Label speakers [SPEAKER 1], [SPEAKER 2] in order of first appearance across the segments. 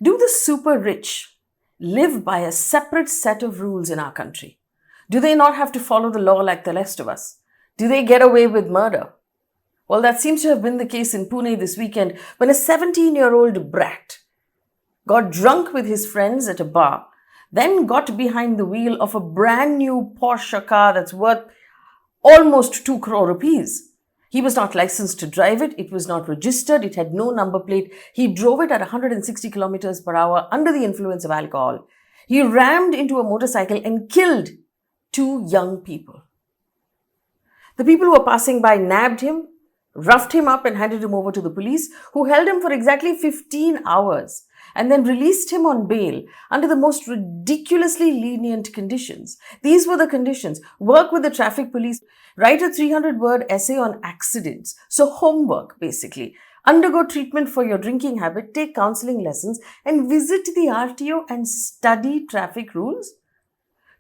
[SPEAKER 1] Do the super rich live by a separate set of rules in our country? Do they not have to follow the law like the rest of us? Do they get away with murder? Well, that seems to have been the case in Pune this weekend when a 17-year-old brat got drunk with his friends at a bar, then got behind the wheel of a brand new Porsche car that's worth almost 2 crore rupees. He was not licensed to drive it. It was not registered. It had no number plate. He drove it at 160 kilometers per hour under the influence of alcohol. He rammed into a motorcycle and killed 2 young people. The people who were passing by nabbed him, roughed him up and handed him over to the police, who held him for exactly 15 hours and then released him on bail under the most ridiculously lenient conditions. These were the conditions. Work with the traffic police, write a 300-word essay on accidents. So homework, basically. Undergo treatment for your drinking habit, take counseling lessons, and visit the RTO and study traffic rules.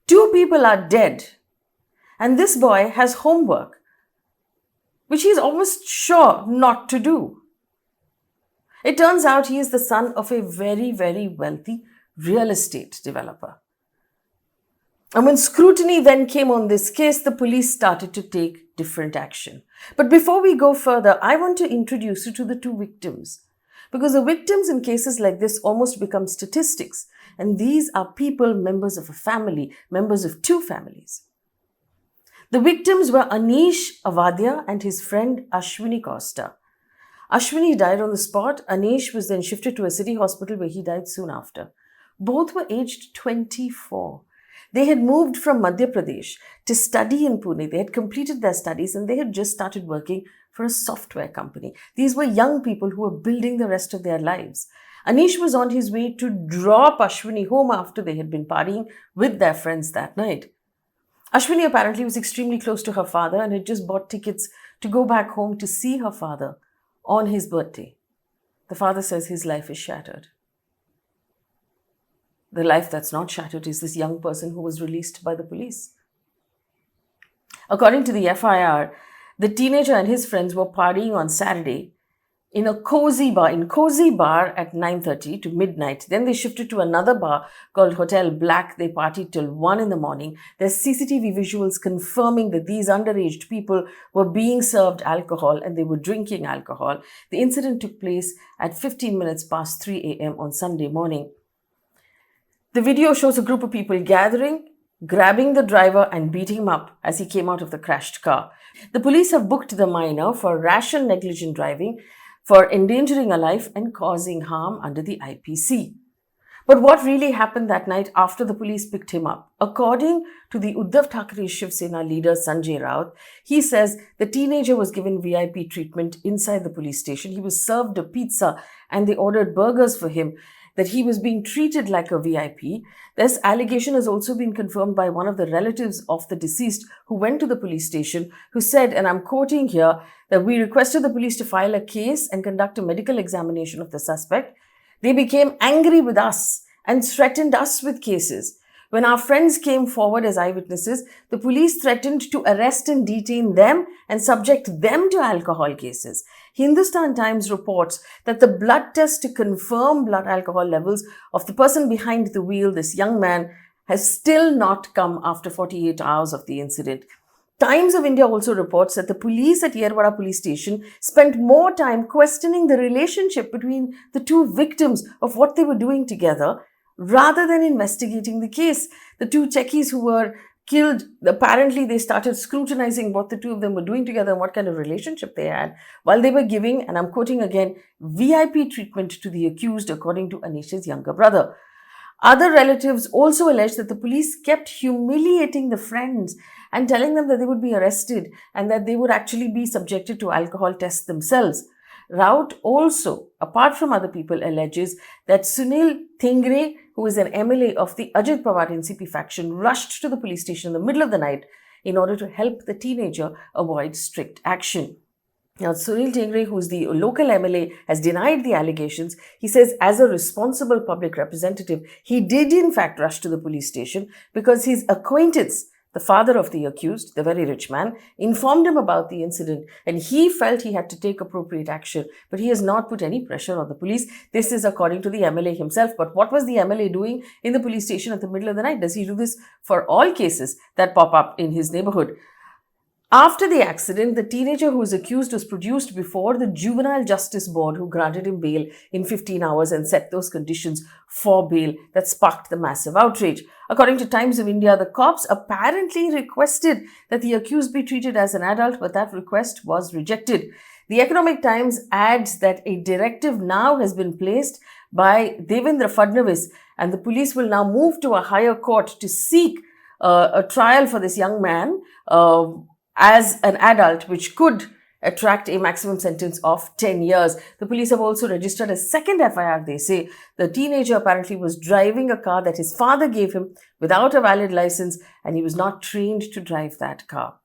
[SPEAKER 1] 2 people are dead. And this boy has homework, which he's almost sure not to do. It turns out he is the son of a very, very wealthy real estate developer. And when scrutiny then came on this case, the police started to take different action. But before we go further, I want to introduce you to the 2 victims. Because the victims in cases like this almost become statistics. And these are people, members of a family, members of 2 families. The victims were Anish Avadia and his friend Ashwini Costa. Ashwini died on the spot. Anish was then shifted to a city hospital where he died soon after. Both were aged 24. They had moved from Madhya Pradesh to study in Pune. They had completed their studies and they had just started working for a software company. These were young people who were building the rest of their lives. Anish was on his way to drop Ashwini home after they had been partying with their friends that night. Ashwini apparently was extremely close to her father and had just bought tickets to go back home to see her father on his birthday. The father says his life is shattered. The life that's not shattered is this young person who was released by the police. According to the FIR, the teenager and his friends were partying on Saturday in a cozy bar at 9:30 to midnight. Then they shifted to another bar called Hotel Black. They partied till 1 in the morning. There's CCTV visuals confirming that these underage people were being served alcohol and they were drinking alcohol. The incident took place at 15 minutes past 3 a.m. on Sunday morning. The video shows a group of people gathering, grabbing the driver and beating him up as he came out of the crashed car. The police have booked the minor for rash and negligent driving, for endangering a life and causing harm under the IPC. But what really happened that night after the police picked him up? According to the Uddhav Thackeray Shiv Sena leader Sanjay Raut, he says the teenager was given VIP treatment inside the police station. He was served a pizza and they ordered burgers for him, that he was being treated like a VIP. This allegation has also been confirmed by one of the relatives of the deceased who went to the police station, who said, and I'm quoting here, that we requested the police to file a case and conduct a medical examination of the suspect. They became angry with us and threatened us with cases. When our friends came forward as eyewitnesses, the police threatened to arrest and detain them and subject them to alcohol cases. Hindustan Times reports that the blood test to confirm blood alcohol levels of the person behind the wheel, this young man, has still not come after 48 hours of the incident. Times of India also reports that the police at Yerwada police station spent more time questioning the relationship between the 2 victims of what they were doing together rather than investigating the case. The 2 Czechis who were killed, apparently they started scrutinizing what the 2 of them were doing together and what kind of relationship they had while they were giving, and I'm quoting again, VIP treatment to the accused, according to Anish's younger brother. Other relatives also alleged that the police kept humiliating the friends and telling them that they would be arrested and that they would actually be subjected to alcohol tests themselves. Raut also, apart from other people, alleges that Sunil Thingre, who is an MLA of the Ajit Pawar NCP faction, rushed to the police station in the middle of the night in order to help the teenager avoid strict action. Now, Sunil Thingre, who is the local MLA, has denied the allegations. He says, as a responsible public representative, he did in fact rush to the police station because his acquaintance The father of the accused, the very rich man, informed him about the incident and he felt he had to take appropriate action, but he has not put any pressure on the police. This is according to the MLA himself. But what was the MLA doing in the police station at the middle of the night? Does he do this for all cases that pop up in his neighborhood? After the accident, the teenager who is accused was produced before the Juvenile Justice Board, who granted him bail in 15 hours and set those conditions for bail that sparked the massive outrage. According to Times of India, the cops apparently requested that the accused be treated as an adult, but that request was rejected. The Economic Times adds that a directive now has been placed by Devendra Fadnavis, and the police will now move to a higher court to seek a trial for this young man as an adult, which could attract a maximum sentence of 10 years. The police have also registered a second FIR, they say. The teenager apparently was driving a car that his father gave him without a valid license, and he was not trained to drive that car.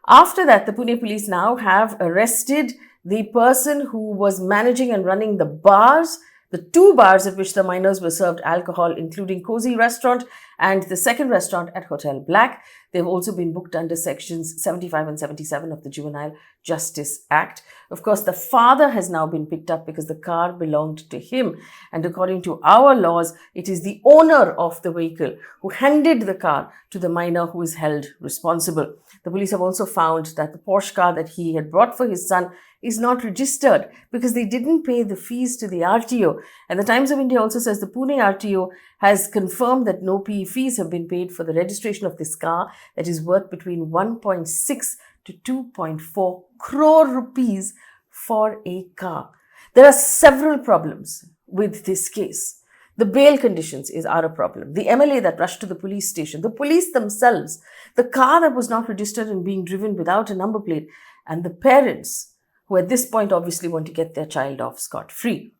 [SPEAKER 1] After that, the Pune police now have arrested the person who was managing and running the bars, the two bars at which the minors were served alcohol, including Cozy Restaurant and the second restaurant at Hotel Black. They've also been booked under sections 75 and 77 of the Juvenile Justice Act. Of course, the father has now been picked up because the car belonged to him. And according to our laws, it is the owner of the vehicle who handed the car to the minor who is held responsible. The police have also found that the Porsche car that he had brought for his son is not registered because they didn't pay the fees to the RTO. And the Times of India also says the Pune RTO has confirmed that no PE fees have been paid for the registration of this car that is worth between 1.6 to 2.4 crore rupees for a car. There are several problems with this case. The bail conditions are a problem. The MLA that rushed to the police station, the police themselves, the car that was not registered and being driven without a number plate, and the parents who at this point obviously want to get their child off scot-free.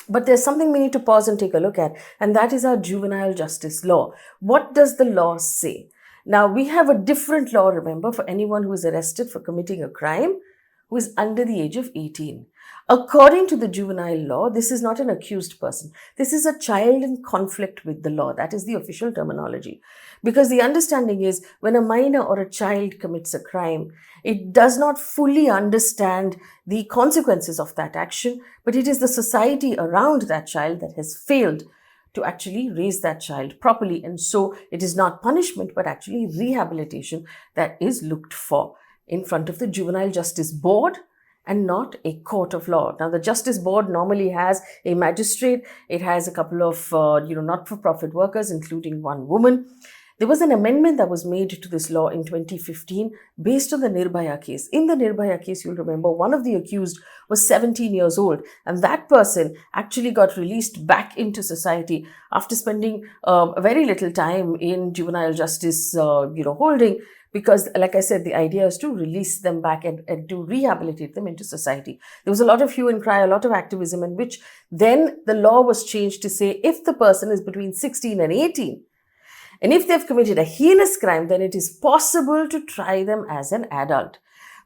[SPEAKER 1] But there's something we need to pause and take a look at, and that is our juvenile justice law. What does the law say? Now, we have a different law, remember, for anyone who is arrested for committing a crime who is under the age of 18. According to the juvenile law, this is not an accused person. This is a child in conflict with the law. That is the official terminology. Because the understanding is when a minor or a child commits a crime, it does not fully understand the consequences of that action, but it is the society around that child that has failed to actually raise that child properly. And so it is not punishment, but actually rehabilitation that is looked for in front of the Juvenile Justice Board and not a court of law. Now, the Justice Board normally has a magistrate. It has a couple of, not-for-profit workers, including one woman. There was an amendment that was made to this law in 2015 based on the Nirbhaya case. In the Nirbhaya case, you'll remember one of the accused was 17 years old, and that person actually got released back into society after spending very little time in juvenile justice, holding, because, like I said, the idea is to release them back and to rehabilitate them into society. There was a lot of hue and cry, a lot of activism, in which then the law was changed to say if the person is between 16 and 18, and if they've committed a heinous crime, then it is possible to try them as an adult.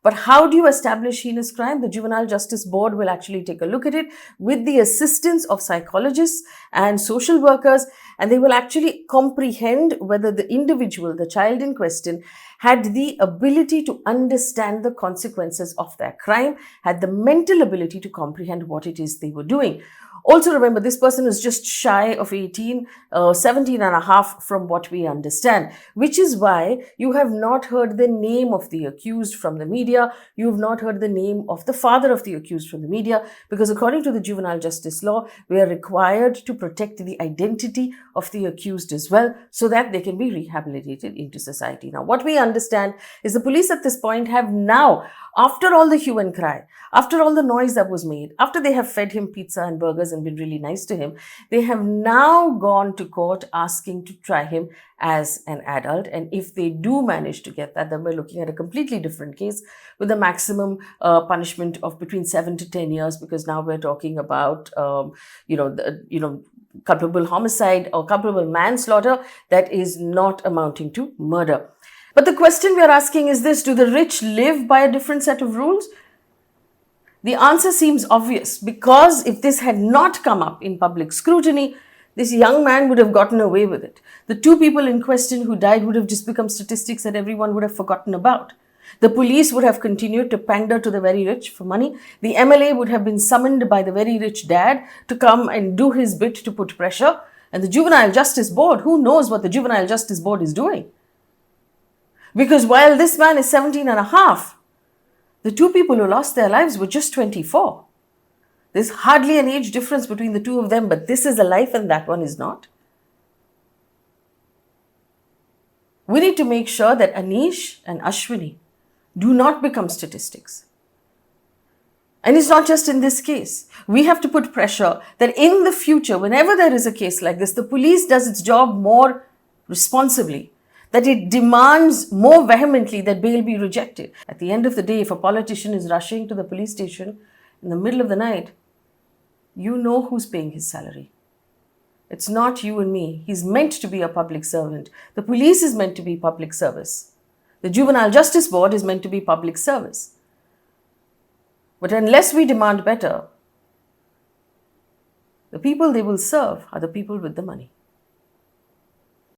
[SPEAKER 1] But how do you establish heinous crime? The Juvenile Justice Board will actually take a look at it with the assistance of psychologists and social workers, and they will actually comprehend whether the individual, the child in question, had the ability to understand the consequences of their crime, had the mental ability to comprehend what it is they were doing. Also remember, this person is just shy of 18, 17 and a half from what we understand, which is why you have not heard the name of the accused from the media. You have not heard the name of the father of the accused from the media, because according to the juvenile justice law, we are required to protect the identity of the accused as well, so that they can be rehabilitated into society. Now, what we understand is the police at this point have now, after all the hue and cry, after all the noise that was made, after they have fed him pizza and burgers and been really nice to him, they have now gone to court asking to try him as an adult. And if they do manage to get that, then we're looking at a completely different case with a maximum punishment of between 7 to 10 years, because now we're talking about, culpable homicide or culpable manslaughter that is not amounting to murder. But the question we are asking is this: do the rich live by a different set of rules? The answer seems obvious, because if this had not come up in public scrutiny, This young man would have gotten away with it. The two people in question who died would have just become statistics that everyone would have forgotten about. The police would have continued to pander to the very rich for money. The MLA would have been summoned by the very rich dad to come and do his bit to put pressure. And the Juvenile Justice Board, who knows what the Juvenile Justice Board is doing? Because while this man is 17 and a half, the two people who lost their lives were just 24. There's hardly an age difference between the two of them, but this is a life and that one is not. We need to make sure that Anish and Ashwini do not become statistics. And it's not just in this case. We have to put pressure that in the future, whenever there is a case like this, the police does its job more responsibly, that it demands more vehemently that bail be rejected. At the end of the day, if a politician is rushing to the police station in the middle of the night, you know who's paying his salary. It's not you and me. He's meant to be a public servant. The police is meant to be public service. The Juvenile Justice Board is meant to be public service. But unless we demand better, the people they will serve are the people with the money.